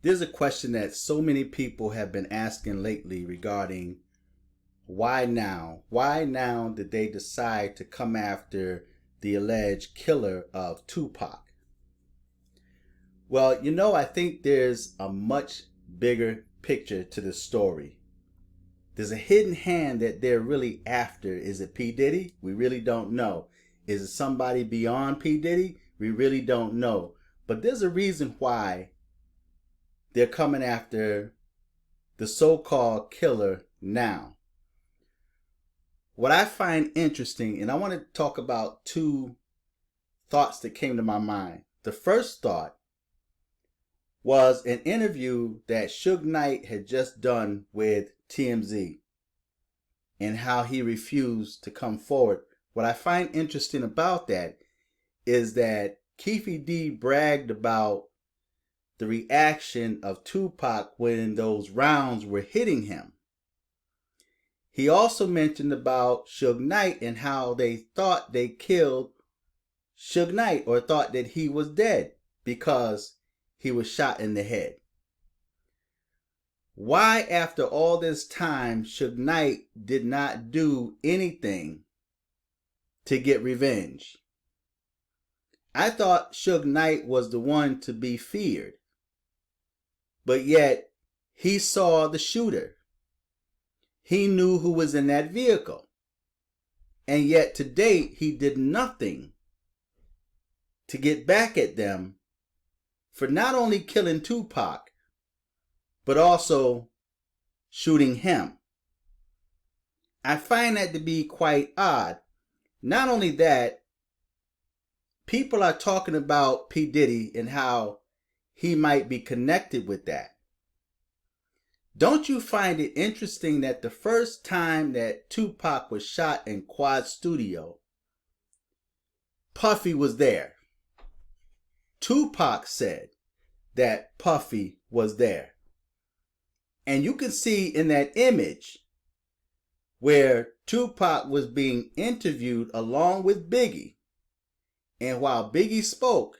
There's a question that so many people have been asking lately regarding why now? Why now did they decide to come after the alleged killer of Tupac? Well, I think there's a much bigger picture to the story. There's a hidden hand that they're really after. Is it P. Diddy? We really don't know. Is it somebody beyond P. Diddy? We really don't know. But there's a reason why they're coming after the so-called killer now. What I find interesting, and I want to talk about two thoughts that came to my mind. The first thought was an interview that Suge Knight had just done with TMZ and how he refused to come forward. What I find interesting about that is that Keefe D bragged about the reaction of Tupac when those rounds were hitting him. He also mentioned about Suge Knight and how they thought they killed Suge Knight or thought that he was dead because he was shot in the head. Why, after all this time, Suge Knight did not do anything to get revenge? I thought Suge Knight was the one to be feared. But yet, he saw the shooter. He knew who was in that vehicle. And yet, to date, he did nothing to get back at them for not only killing Tupac, but also shooting him. I find that to be quite odd. Not only that, people are talking about P. Diddy and how he might be connected with that. Don't you find it interesting that the first time that Tupac was shot in Quad Studio, Puffy was there? Tupac said that Puffy was there. And you can see in that image where Tupac was being interviewed along with Biggie. And while Biggie spoke,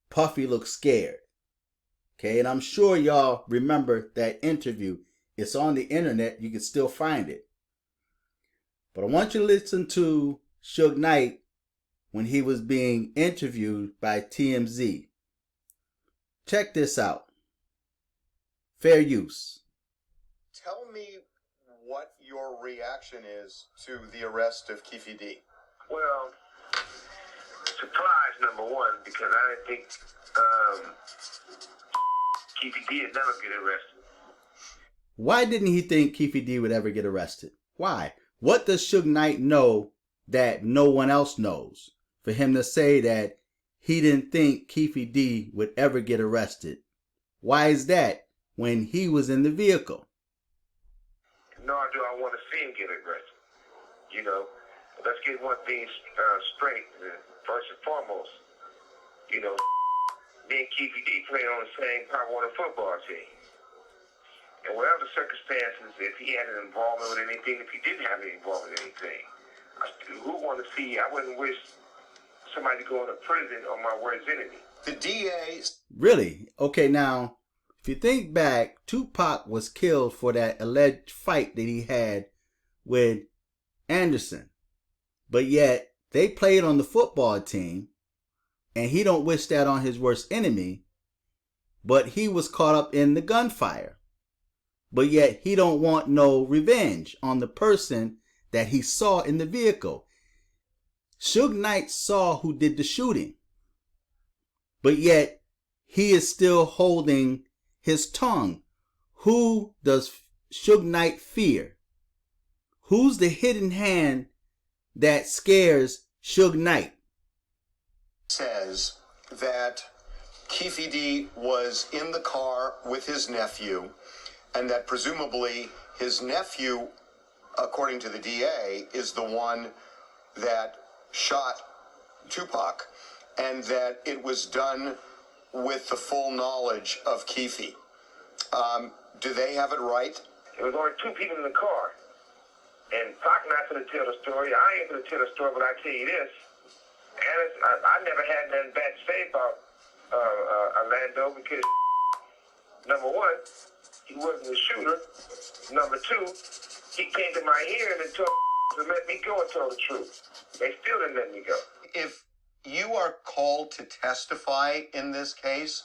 Puffy looked scared. Okay, and I'm sure y'all remember that interview. It's on the internet. You can still find it. But I want you to listen to Suge Knight when he was being interviewed by TMZ. Check this out. Fair use. Tell me what your reaction is to the arrest of Keefe D. Well, surprise number one, because I didn't think Keefe D would never get arrested. Why didn't he think Keefe D would ever get arrested? Why? What does Suge Knight know that no one else knows for him to say that he didn't think Keefe D would ever get arrested? Why is that when he was in the vehicle? Nor do I want to see him get arrested. Let's get one thing straight first and foremost. Me and Keefe D playing on the same Pop Warner football team. And whatever the circumstances, if he had an involvement with anything, if he didn't have any involvement with anything, who want to see? I wouldn't wish somebody to go to prison on my worst enemy. The DA... Really? Okay, now, if you think back, Tupac was killed for that alleged fight that he had with Anderson. But yet, they played on the football team, and he don't wish that on his worst enemy, but he was caught up in the gunfire. But yet, he don't want no revenge on the person that he saw in the vehicle. Suge Knight saw who did the shooting. But yet, he is still holding his tongue. Who does Suge Knight fear? Who's the hidden hand that scares Suge Knight? Says that Keefe D was in the car with his nephew, and that presumably his nephew, according to the DA, is the one that shot Tupac, and that it was done with the full knowledge of Keefe. Do they have it right? There was only two people in the car. And Pac not going to tell the story. I ain't going to tell the story, but I tell you this. I never had nothing bad to say about Orlando because Number one, he wasn't a shooter. Number two, he came to my ear and told to let me go and tell the truth. They still didn't let me go. If you are called to testify in this case,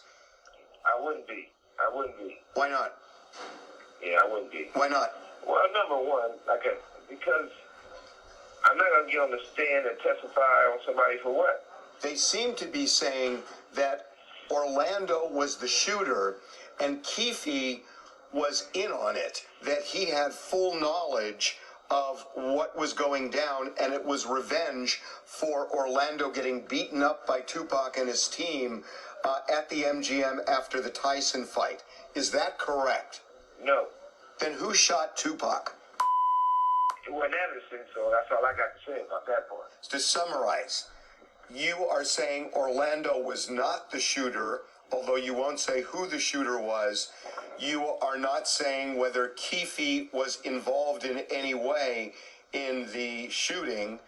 I wouldn't be. why not? Yeah, I wouldn't be. Why not? Well, number one, because I'm not going to get on the stand and testify on somebody for what? They seem to be saying that Orlando was the shooter and Keefe was in on it, that he had full knowledge of what was going down, and it was revenge for Orlando getting beaten up by Tupac and his team at the MGM after the Tyson fight. Is that correct? No. Then who shot Tupac? It wasn't Anderson, so that's all I got to say about that part. To summarize, you are saying Orlando was not the shooter, although you won't say who the shooter was. You are not saying whether Keefe was involved in any way in the shooting.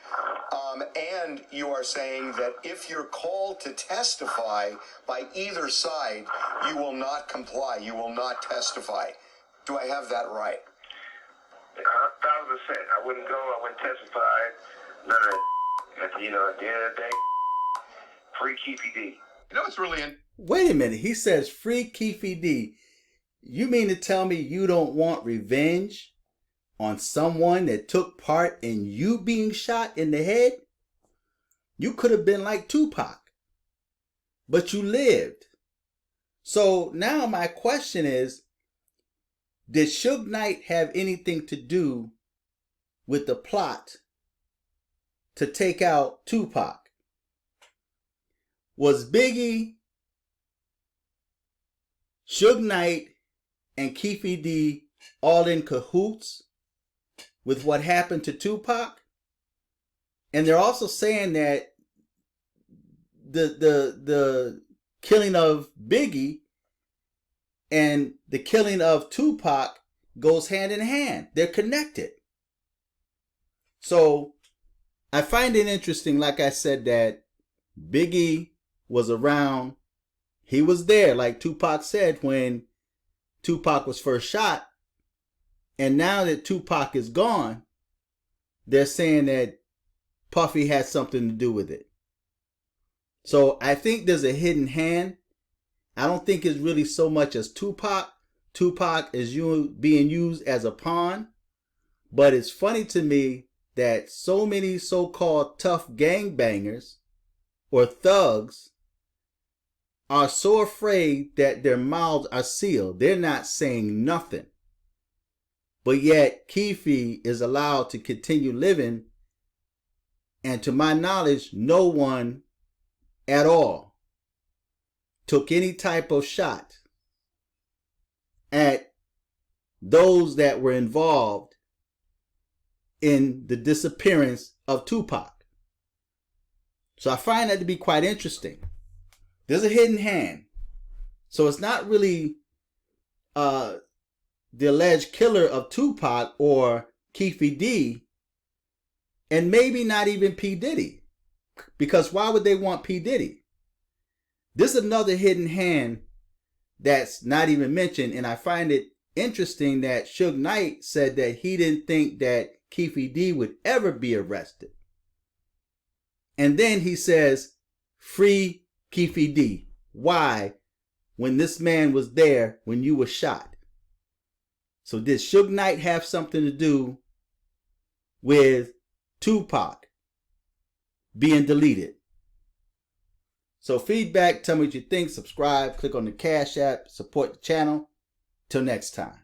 And you are saying that if you're called to testify by either side, you will not comply. You will not testify. Do I have that right? 1,000%. I wouldn't go. I wouldn't testify. None of that. At the end of the day, free Keefe D. You know, it's really Wait a minute. He says free Keefe D. You mean to tell me you don't want revenge on someone that took part in you being shot in the head? You could have been like Tupac, but you lived. So now my question is, did Suge Knight have anything to do with the plot to take out Tupac? Was Biggie, Suge Knight, and Keefe D all in cahoots with what happened to Tupac? And they're also saying that the killing of Biggie and the killing of Tupac goes hand in hand. They're connected. So I find it interesting, like I said, that Biggie was around. He was there, like Tupac said, when Tupac was first shot. And now that Tupac is gone, they're saying that Puffy had something to do with it. So I think there's a hidden hand. I don't think it's really so much as Tupac. Tupac is being used as a pawn. But it's funny to me that so many so-called tough gangbangers or thugs are so afraid that their mouths are sealed. They're not saying nothing. But yet Keefe is allowed to continue living. And to my knowledge, no one at all took any type of shot at those that were involved in the disappearance of Tupac. So I find that to be quite interesting. There's a hidden hand. So it's not really the alleged killer of Tupac or Keefe D, and maybe not even P. Diddy. Because why would they want P. Diddy? This is another hidden hand that's not even mentioned. And I find it interesting that Suge Knight said that he didn't think that Keefe D would ever be arrested. And then he says, free Keefe D. Why? When this man was there when you were shot. So did Suge Knight have something to do with Tupac being deleted? So feedback, tell me what you think, subscribe, click on the Cash App, support the channel. Till next time.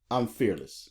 I'm fearless.